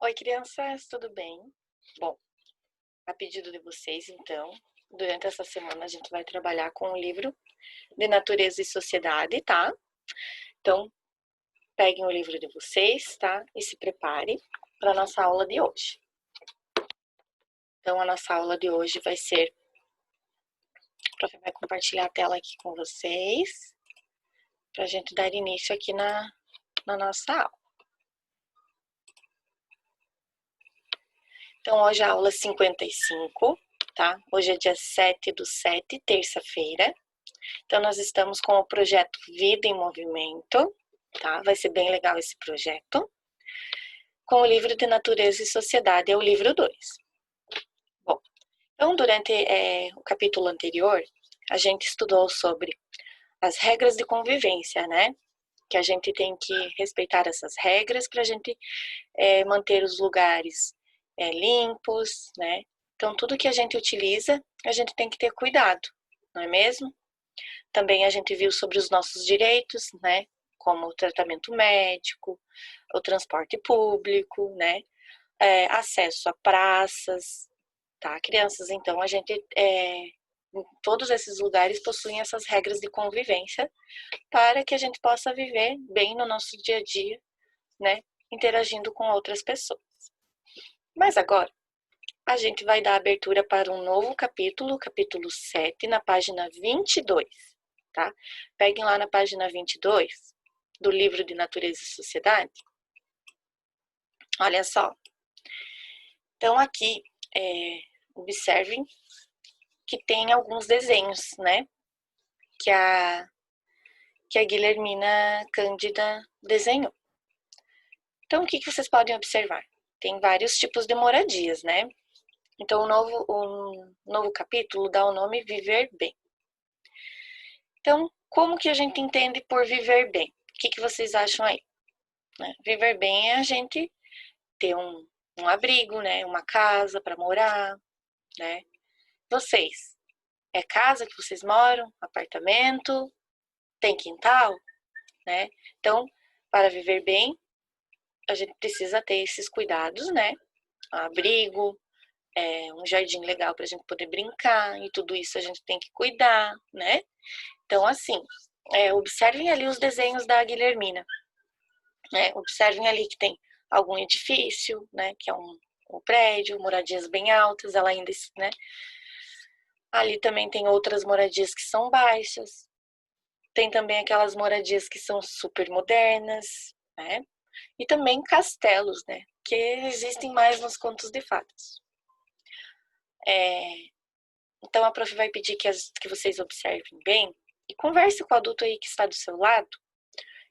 Oi, crianças, tudo bem? Bom, a pedido de vocês, então, durante essa semana a gente vai trabalhar com o livro de Natureza e Sociedade, tá? Então, peguem o livro de vocês, tá? E se preparem para a nossa aula de hoje. Então, a nossa aula de hoje vai ser... A prof vai compartilhar a tela aqui com vocês, para a gente dar início aqui na nossa aula. Então, hoje é a aula 55, tá? Hoje é dia 7/7, terça-feira. Então, nós estamos com o projeto Vida em Movimento, tá? Vai ser bem legal esse projeto. Com o livro de Natureza e Sociedade, é o livro 2. Bom, então, durante o capítulo anterior, a gente estudou sobre as regras de convivência, né? Que a gente tem que respeitar essas regras para a gente manter os lugares limpos, né? Então, tudo que a gente utiliza, a gente tem que ter cuidado, não é mesmo? Também a gente viu sobre os nossos direitos, né? Como o tratamento médico, o transporte público, né? Acesso a praças, tá? Crianças, então, a gente... em todos esses lugares possuem essas regras de convivência para que a gente possa viver bem no nosso dia a dia, né? Interagindo com outras pessoas. Mas agora, a gente vai dar abertura para um novo capítulo, capítulo 7, na página 22, tá? Peguem lá na página 22 do livro de Natureza e Sociedade. Olha só. Então, aqui, observem que tem alguns desenhos, né? Que a Guilhermina Cândida desenhou. Então, o que vocês podem observar? Tem vários tipos de moradias, né? Então, o novo capítulo dá o nome Viver Bem. Então, como que a gente entende por viver bem? O que vocês acham aí? Viver bem é a gente ter um abrigo, né? Uma casa para morar, né? Vocês, é casa que vocês moram? Apartamento? Tem quintal? Né? Então, para viver bem, a gente precisa ter esses cuidados, né? Abrigo, um jardim legal para a gente poder brincar, e tudo isso a gente tem que cuidar, né? Então, assim, observem ali os desenhos da Guilhermina, né? Observem ali que tem algum edifício, né? Que é um prédio, moradias bem altas, ela ainda, né? Ali também tem outras moradias que são baixas, tem também aquelas moradias que são super modernas, né? E também castelos, né? Que existem mais nos contos de fadas. Então a prof vai pedir que vocês observem bem e converse com o adulto aí que está do seu lado.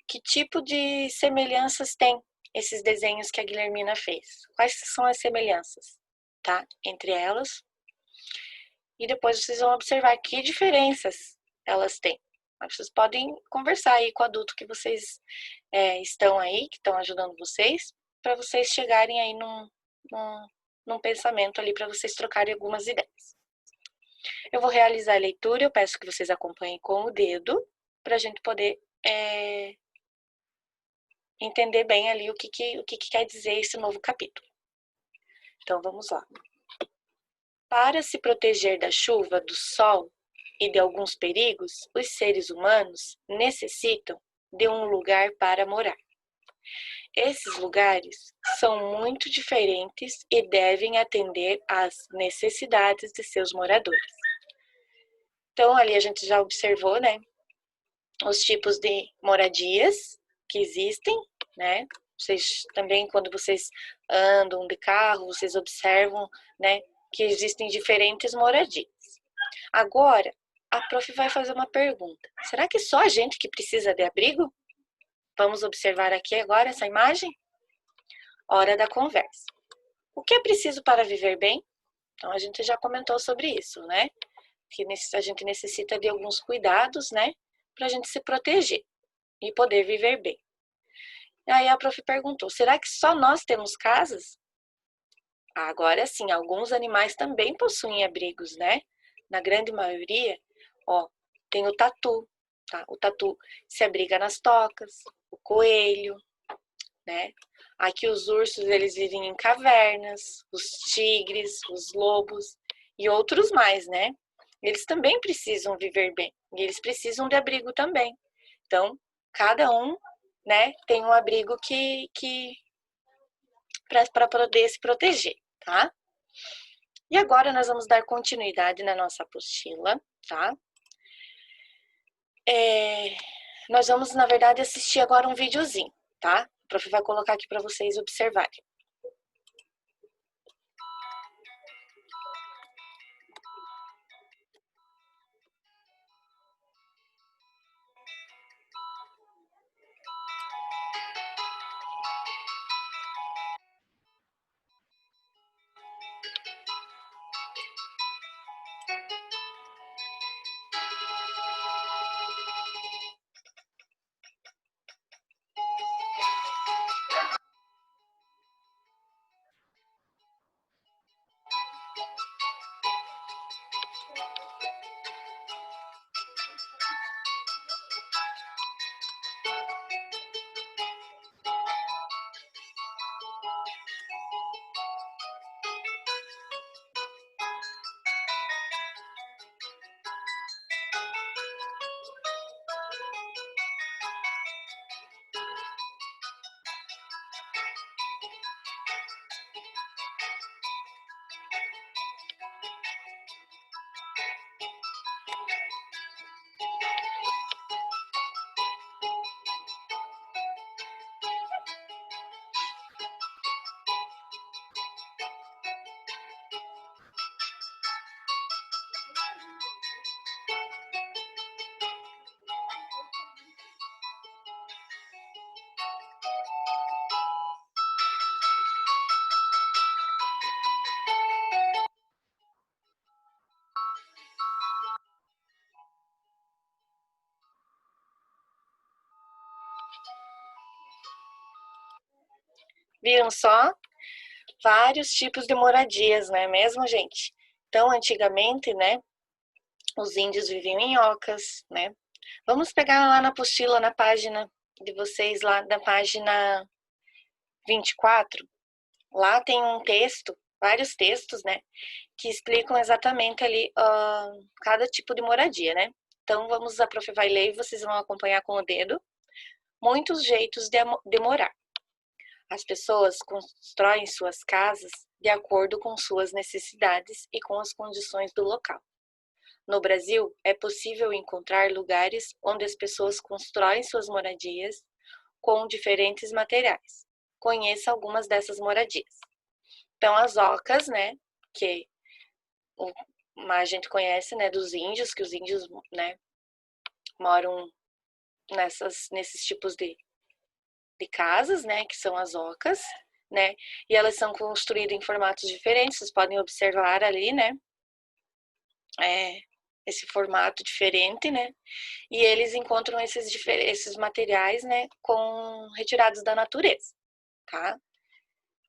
Que tipo de semelhanças tem esses desenhos que a Guilhermina fez? Quais são as semelhanças, tá? Entre elas. E depois vocês vão observar que diferenças elas têm. Vocês podem conversar aí com o adulto que vocês estão aí, que estão ajudando vocês, para vocês chegarem aí num pensamento ali, para vocês trocarem algumas ideias. Eu vou realizar a leitura, eu peço que vocês acompanhem com o dedo, para a gente poder entender bem ali o que quer dizer esse novo capítulo. Então, vamos lá. Para se proteger da chuva, do sol e de alguns perigos, os seres humanos necessitam de um lugar para morar. Esses lugares são muito diferentes e devem atender às necessidades de seus moradores. Então, ali a gente já observou, né, os tipos de moradias que existem, né? Vocês também, quando vocês andam de carro, vocês observam, né, que existem diferentes moradias. Agora, a prof vai fazer uma pergunta. Será que só a gente que precisa de abrigo? Vamos observar aqui agora essa imagem? Hora da conversa. O que é preciso para viver bem? Então, a gente já comentou sobre isso, né? Que a gente necessita de alguns cuidados, né? Para a gente se proteger e poder viver bem. E aí a prof perguntou, será que só nós temos casas? Agora sim, alguns animais também possuem abrigos, né? Na grande maioria, ó, tem o tatu, tá? O tatu se abriga nas tocas, o coelho, né? Aqui os ursos, eles vivem em cavernas, os tigres, os lobos e outros mais, né? Eles também precisam viver bem e eles precisam de abrigo também. Então, cada um, né, tem um abrigo que para poder se proteger, tá? E agora nós vamos dar continuidade na nossa apostila, tá? Nós vamos, na verdade, assistir agora um videozinho, tá? O prof vai colocar aqui para vocês observarem. Viram só? Vários tipos de moradias, não é mesmo, gente? Então, antigamente, né, os índios viviam em ocas, né? Vamos pegar lá na apostila, na página de vocês, lá da página 24. Lá tem um texto, vários textos, né, que explicam exatamente ali cada tipo de moradia, né? Então, a prof vai ler e vocês vão acompanhar com o dedo. Muitos jeitos de morar. As pessoas constroem suas casas de acordo com suas necessidades e com as condições do local. No Brasil, é possível encontrar lugares onde as pessoas constroem suas moradias com diferentes materiais. Conheça algumas dessas moradias. Então, as ocas, né, que a gente conhece, né, dos índios, que os índios, né, moram nesses tipos de casas, né, que são as ocas, né, e elas são construídas em formatos diferentes, vocês podem observar ali, né, esse formato diferente, né, e eles encontram esses materiais, né, retirados da natureza, tá?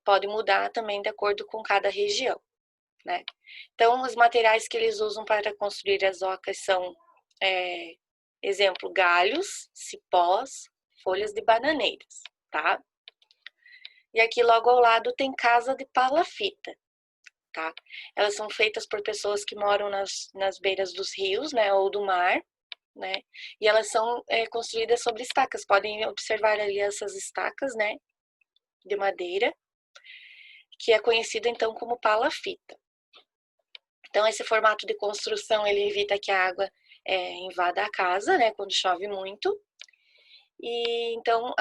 Pode mudar também de acordo com cada região, né? Então, os materiais que eles usam para construir as ocas são, exemplo, galhos, cipós, folhas de bananeiras, tá? E aqui logo ao lado tem casa de palafita, tá? Elas são feitas por pessoas que moram nas beiras dos rios, né, ou do mar, né? E elas são construídas sobre estacas. Podem observar ali essas estacas, né, de madeira, que é conhecida então como palafita. Então esse formato de construção ele evita que a água invada a casa, né, quando chove muito. E então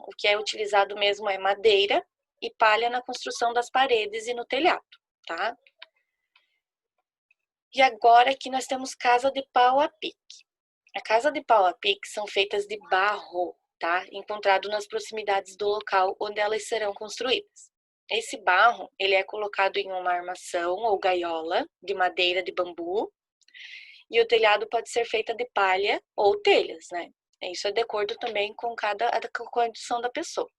o que é utilizado mesmo é madeira e palha na construção das paredes e no telhado, tá? E agora aqui nós temos casa de pau a pique. A casa de pau a pique são feitas de barro, tá? Encontrado nas proximidades do local onde elas serão construídas. Esse barro, ele é colocado em uma armação ou gaiola de madeira de bambu, e o telhado pode ser feito de palha ou telhas, né? Isso é de acordo também com a condição da pessoa.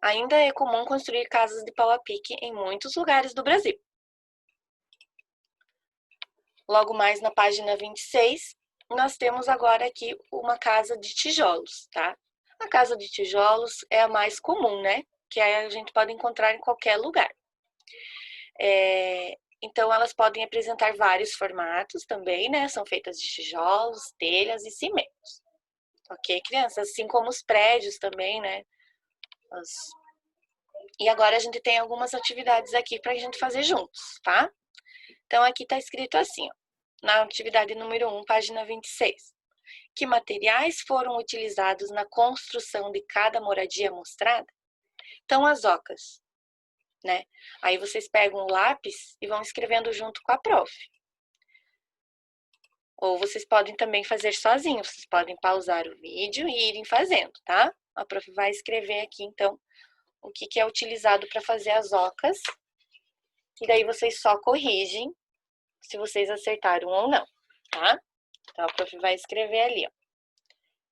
Ainda é comum construir casas de pau a pique em muitos lugares do Brasil. Logo mais na página 26, nós temos agora aqui uma casa de tijolos, tá? A casa de tijolos é a mais comum, né? que a gente pode encontrar em qualquer lugar. Então, elas podem apresentar vários formatos também, né? São feitas de tijolos, telhas e cimentos. Ok, crianças? Assim como os prédios também, né? E agora a gente tem algumas atividades aqui para a gente fazer juntos, tá? Então, aqui está escrito assim, ó, na atividade número 1, página 26. Que materiais foram utilizados na construção de cada moradia mostrada? Então, as ocas, né? Aí vocês pegam um lápis e vão escrevendo junto com a prof. Ou vocês podem também fazer sozinhos, vocês podem pausar o vídeo e irem fazendo, tá? A prof vai escrever aqui, então, o que é utilizado para fazer as ocas. E daí vocês só corrigem se vocês acertaram ou não, tá? Então, a prof vai escrever ali, ó.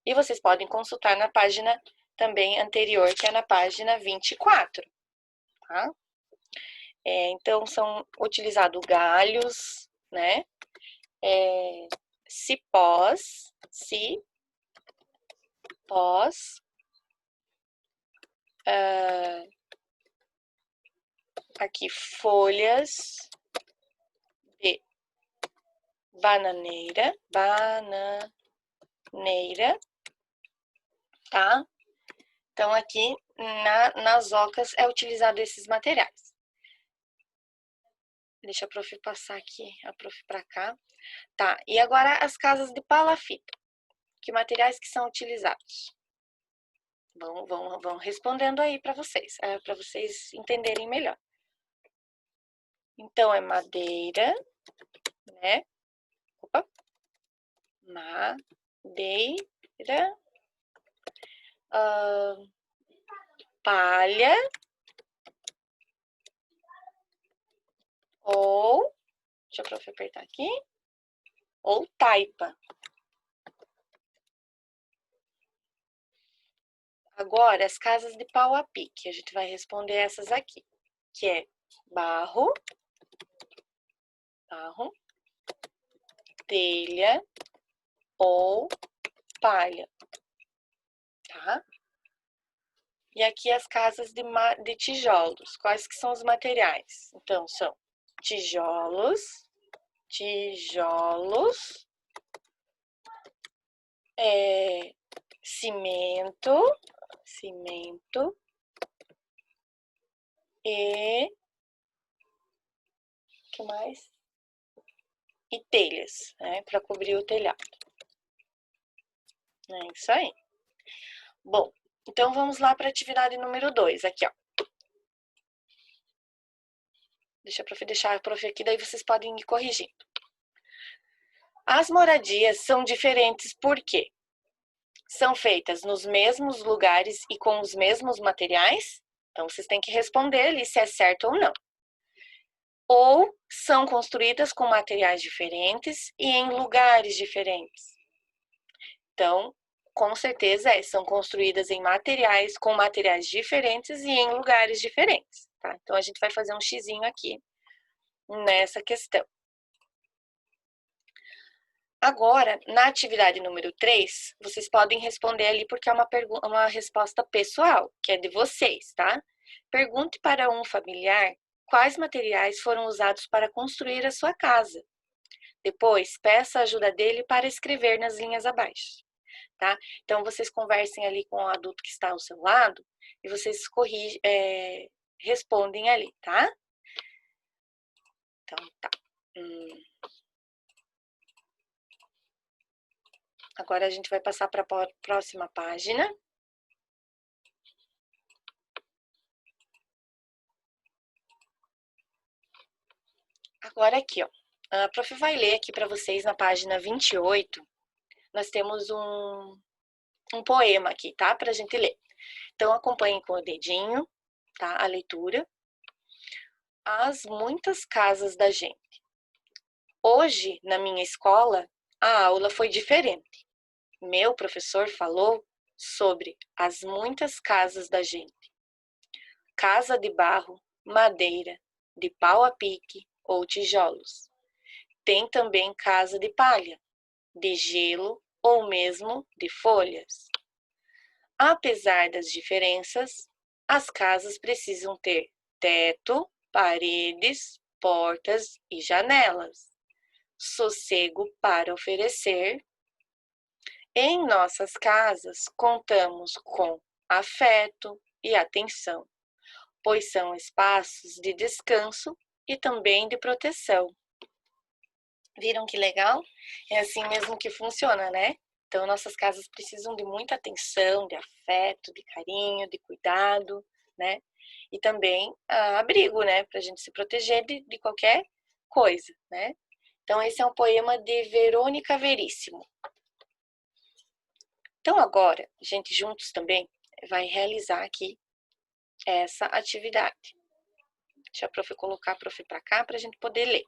E vocês podem consultar na página também anterior, que é na página 24, tá? Então, são utilizados galhos, né? Cipós, aqui folhas de bananeira, tá? Então, aqui nas ocas é utilizado esses materiais. Deixa a prof passar aqui, a prof para cá. Tá, e agora as casas de palafita. Que materiais que são utilizados? Vão respondendo aí para vocês entenderem melhor. Então, é madeira, né? Opa. Madeira. Palha. Ou, deixa eu apertar aqui. Ou taipa. Agora, as casas de pau a pique. A gente vai responder essas aqui. Que é barro, telha ou palha, tá? E aqui as casas de tijolos. Quais que são os materiais? Então, são tijolos, cimento e que mais? E telhas, né, para cobrir o telhado. É isso aí. Bom, então vamos lá para a atividade número 2, aqui, ó. Deixa a prof aqui, daí vocês podem ir corrigindo. As moradias são diferentes porque são feitas nos mesmos lugares e com os mesmos materiais? Então, vocês têm que responder ali se é certo ou não. Ou são construídas com materiais diferentes e em lugares diferentes? Então, com certeza são construídas com materiais diferentes e em lugares diferentes, tá? Então, a gente vai fazer um xizinho aqui nessa questão. Agora, na atividade número 3, vocês podem responder ali porque é uma resposta pessoal, que é de vocês, tá? Pergunte para um familiar quais materiais foram usados para construir a sua casa. Depois, peça a ajuda dele para escrever nas linhas abaixo, tá? Então, vocês conversem ali com o adulto que está ao seu lado e vocês respondem ali, tá? Então, tá. Agora, a gente vai passar para a próxima página. Agora aqui, ó. A prof vai ler aqui para vocês na página 28. Nós temos um poema aqui, tá? Pra gente ler. Então, acompanhem com o dedinho, tá? A leitura. As muitas casas da gente. Hoje, na minha escola, a aula foi diferente. Meu professor falou sobre as muitas casas da gente. Casa de barro, madeira, de pau a pique ou tijolos. Tem também casa de palha, de gelo ou mesmo de folhas. Apesar das diferenças, As casas precisam ter teto, paredes, portas e janelas. Sossego para oferecer. Em nossas casas, contamos com afeto e atenção, pois são espaços de descanso e também de proteção. Viram que legal? É assim mesmo que funciona, né? Então, nossas casas precisam de muita atenção, de afeto, de carinho, de cuidado, né? E também abrigo, né? Para a gente se proteger de qualquer coisa, né? Então, esse é um poema de Verônica Veríssimo. Então, agora, a gente juntos também vai realizar aqui essa atividade. Deixa a prof colocar a prof para cá para a gente poder ler.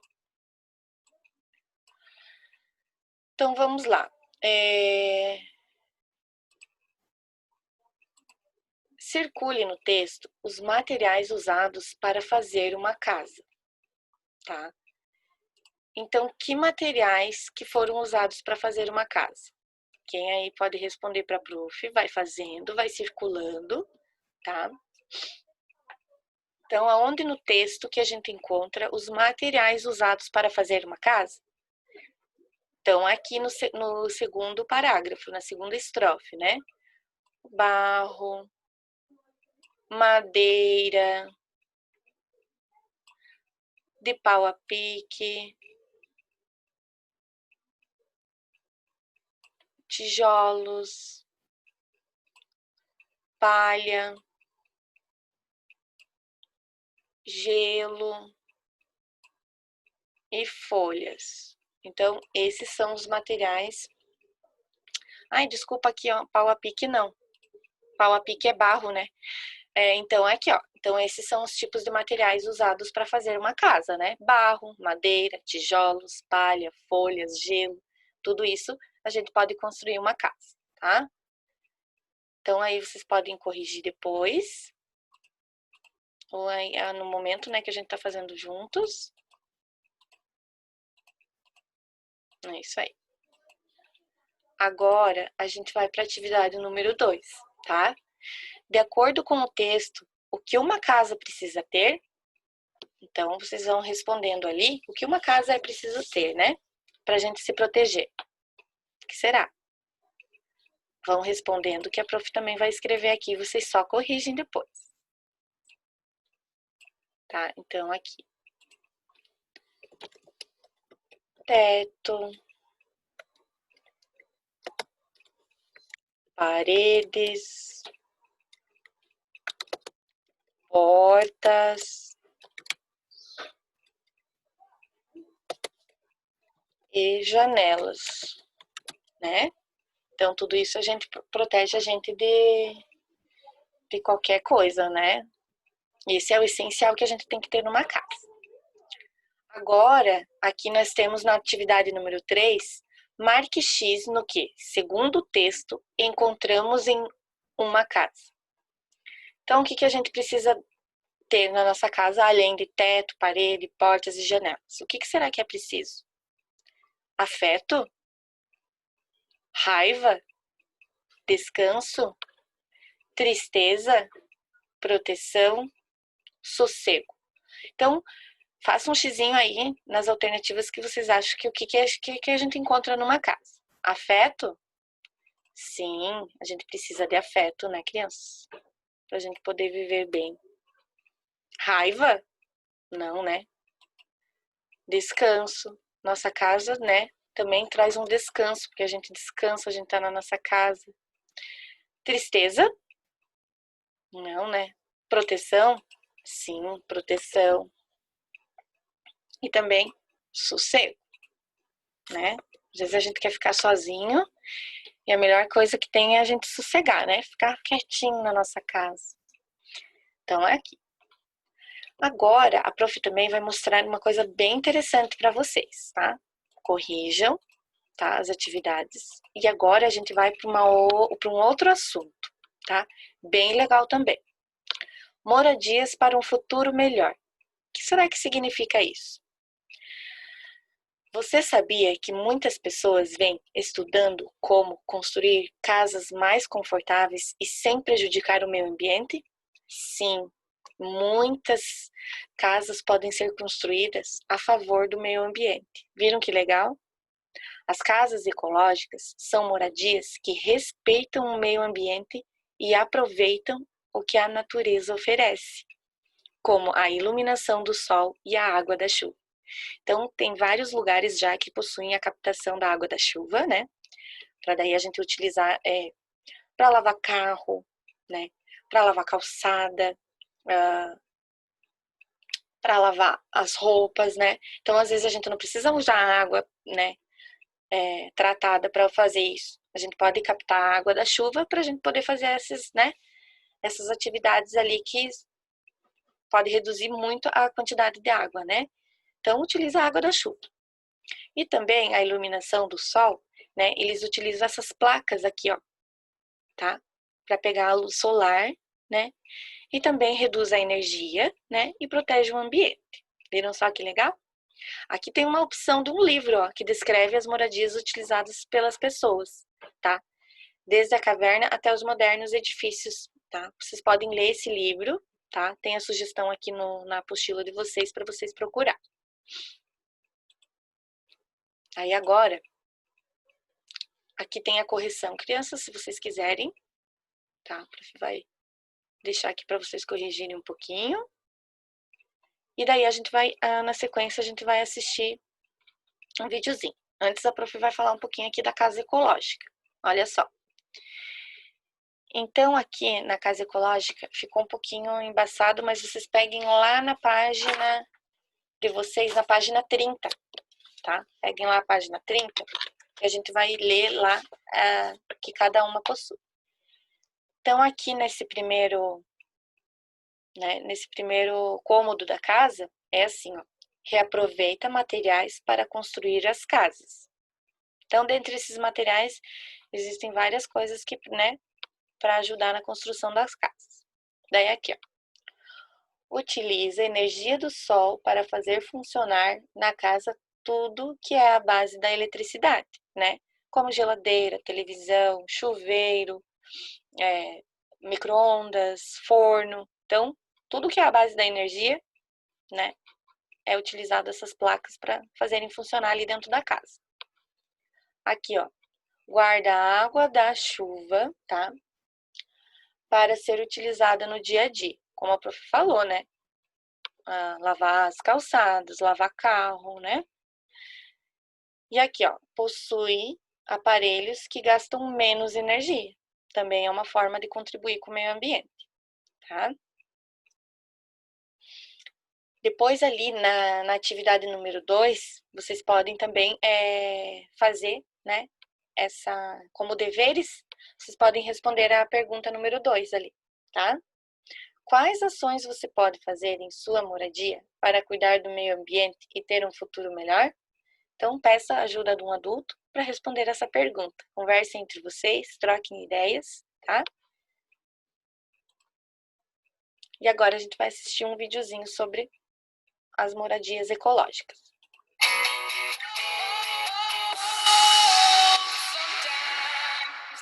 Então, vamos lá. Circule no texto os materiais usados para fazer uma casa, tá? Então, que materiais que foram usados para fazer uma casa? Quem aí pode responder para a prof, vai fazendo, vai circulando, tá? Então, aonde no texto que a gente encontra os materiais usados para fazer uma casa? Então, aqui no segundo parágrafo, na segunda estrofe, né? Barro, madeira, de pau a pique, tijolos, palha, gelo e folhas. Então, esses são os materiais. Ai, desculpa aqui, ó, pau a pique não. Pau a pique é barro, né? Então, aqui, ó. Então, esses são os tipos de materiais usados para fazer uma casa, né? Barro, madeira, tijolos, palha, folhas, gelo. Tudo isso a gente pode construir uma casa, tá? Então, aí vocês podem corrigir depois. Ou aí, no momento, né, que a gente tá fazendo juntos. É isso aí. Agora, a gente vai para a atividade número 2, tá? De acordo com o texto, o que uma casa precisa ter? Então, vocês vão respondendo ali o que uma casa é preciso ter, né? Pra gente se proteger. O que será? Vão respondendo que a prof também vai escrever aqui, vocês só corrigem depois. Tá? Então, aqui. Teto. Paredes. Portas. E janelas, né? Então, tudo isso a gente protege a gente de qualquer coisa, né? Esse é o essencial que a gente tem que ter numa casa. Agora, aqui nós temos na atividade número 3, marque X no que, segundo o texto, encontramos em uma casa. Então, o que a gente precisa ter na nossa casa, além de teto, parede, portas e janelas? O que será que é preciso? Afeto? Raiva? Descanso? Tristeza? Proteção? Sossego. Então, faça um xizinho aí nas alternativas que vocês acham que o que a gente encontra numa casa. Afeto? Sim, a gente precisa de afeto, né, crianças? Pra gente poder viver bem. Raiva? Não, né? Descanso. Nossa casa, né, também traz um descanso, porque a gente descansa, a gente tá na nossa casa. Tristeza? Não, né? Proteção? Sim, proteção. E também sossego, né? Às vezes a gente quer ficar sozinho e a melhor coisa que tem é a gente sossegar, né? Ficar quietinho na nossa casa. Então, é aqui. Agora, a prof também vai mostrar uma coisa bem interessante para vocês, tá? Corrijam, tá? As atividades. E agora a gente vai para um outro assunto, tá? Bem legal também. Moradias para um futuro melhor. O que será que significa isso? Você sabia que muitas pessoas vêm estudando como construir casas mais confortáveis e sem prejudicar o meio ambiente? Sim, muitas casas podem ser construídas a favor do meio ambiente. Viram que legal? As casas ecológicas são moradias que respeitam o meio ambiente e aproveitam o que a natureza oferece, como a iluminação do sol e a água da chuva. Então, tem vários lugares já que possuem a captação da água da chuva, né? Para daí a gente utilizar para lavar carro, né? Para lavar calçada, para lavar as roupas, né? Então, às vezes a gente não precisa usar água, né? Tratada para fazer isso. A gente pode captar a água da chuva para a gente poder fazer essas atividades ali que pode reduzir muito a quantidade de água, né? Então, utiliza a água da chuva. E também a iluminação do sol, né? Eles utilizam essas placas aqui, ó, tá? Para pegar a luz solar, né? E também reduz a energia, né? E protege o ambiente. Viram só que legal? Aqui tem uma opção de um livro, ó, que descreve as moradias utilizadas pelas pessoas, tá? Desde a caverna até os modernos edifícios, tá? Vocês podem ler esse livro, tá? Tem a sugestão aqui na apostila de vocês para vocês procurar. Aí agora, aqui tem a correção. Crianças, se vocês quiserem, tá? A prof vai deixar aqui para vocês corrigirem um pouquinho. E daí a gente vai, na sequência, a gente vai assistir um videozinho. Antes a prof vai falar um pouquinho aqui da casa ecológica. Olha só. Então, aqui na casa ecológica, ficou um pouquinho embaçado, mas vocês peguem lá na página de vocês, na página 30, tá? Peguem lá a página 30, que a gente vai ler lá que cada uma possui. Então, aqui nesse primeiro cômodo da casa, é assim, ó. Reaproveita materiais para construir as casas. Então, dentre esses materiais, existem várias coisas que, né, para ajudar na construção das casas. Daí aqui, ó. Utiliza a energia do sol para fazer funcionar na casa tudo que é a base da eletricidade, né? Como geladeira, televisão, chuveiro, micro-ondas, forno. Então, tudo que é a base da energia, né? É utilizado essas placas para fazerem funcionar ali dentro da casa. Aqui, ó. Guarda a água da chuva, tá? Para ser utilizada no dia a dia. Como a prof falou, né? Lavar as calçadas, lavar carro, né? E aqui, ó, possui aparelhos que gastam menos energia. Também é uma forma de contribuir com o meio ambiente, tá? Depois ali na atividade número 2, vocês podem também fazer, né, como deveres, vocês podem responder a pergunta número 2 ali, tá? Quais ações você pode fazer em sua moradia para cuidar do meio ambiente e ter um futuro melhor? Então, peça a ajuda de um adulto para responder essa pergunta. Conversem entre vocês, troquem ideias, tá? E agora a gente vai assistir um videozinho sobre as moradias ecológicas.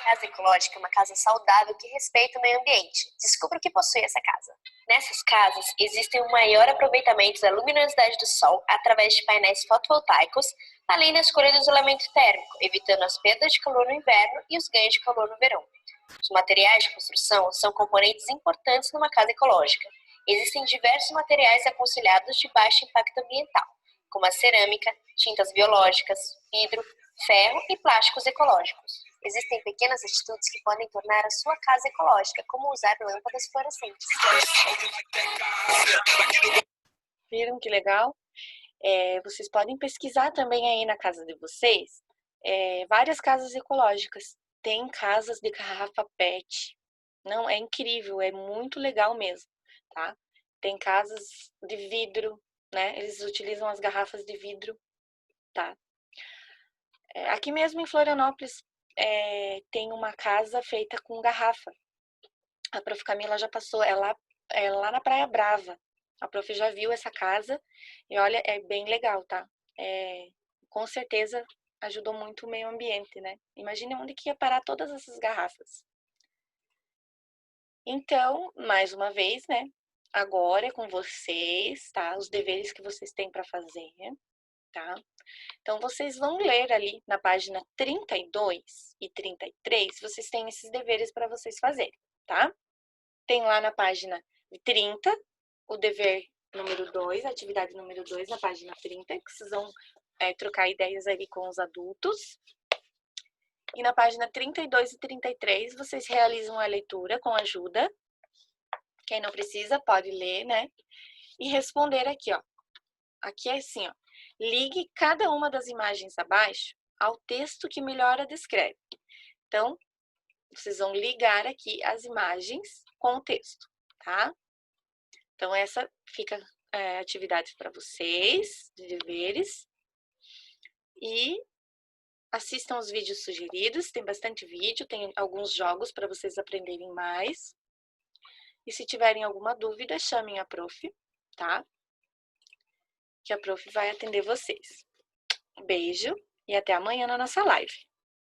Casa ecológica é uma casa saudável que respeita o meio ambiente. Descubra o que possui essa casa. Nessas casas, existe um maior aproveitamento da luminosidade do sol através de painéis fotovoltaicos, além da escolha do isolamento térmico, evitando as perdas de calor no inverno e os ganhos de calor no verão. Os materiais de construção são componentes importantes numa casa ecológica. Existem diversos materiais aconselhados de baixo impacto ambiental, como a cerâmica, tintas biológicas, vidro, ferro e plásticos ecológicos. Existem pequenas atitudes que podem tornar a sua casa ecológica, como usar lâmpadas fluorescentes. Viram que legal? Vocês podem pesquisar também aí na casa de vocês várias casas ecológicas. Tem casas de garrafa PET. Não, é incrível, é muito legal mesmo, tá? Tem casas de vidro, né? Eles utilizam as garrafas de vidro, tá? Aqui mesmo em Florianópolis tem uma casa feita com garrafa. A prof. Camila já passou, lá na Praia Brava. A prof já viu essa casa e olha, é bem legal, tá? Com certeza ajudou muito o meio ambiente, né? Imagine onde que ia parar todas essas garrafas. Então, mais uma vez, né? Agora é com vocês, tá? Os deveres que vocês têm para fazer, tá? Então, vocês vão ler ali na página 32 e 33, vocês têm esses deveres para vocês fazerem, tá? Tem lá na página 30, o dever número 2, a atividade número 2, na página 30, que vocês vão trocar ideias ali com os adultos. E na página 32 e 33, vocês realizam a leitura com ajuda. Quem não precisa pode ler, né? E responder aqui, ó. Aqui é assim, ó. Ligue cada uma das imagens abaixo ao texto que melhor a descreve. Então, vocês vão ligar aqui as imagens com o texto, tá? Então, essa fica a atividade para vocês, de deveres. E assistam os vídeos sugeridos, tem bastante vídeo, tem alguns jogos para vocês aprenderem mais. E se tiverem alguma dúvida, chamem a prof, tá? Que a prof vai atender vocês. Beijo e até amanhã na nossa live.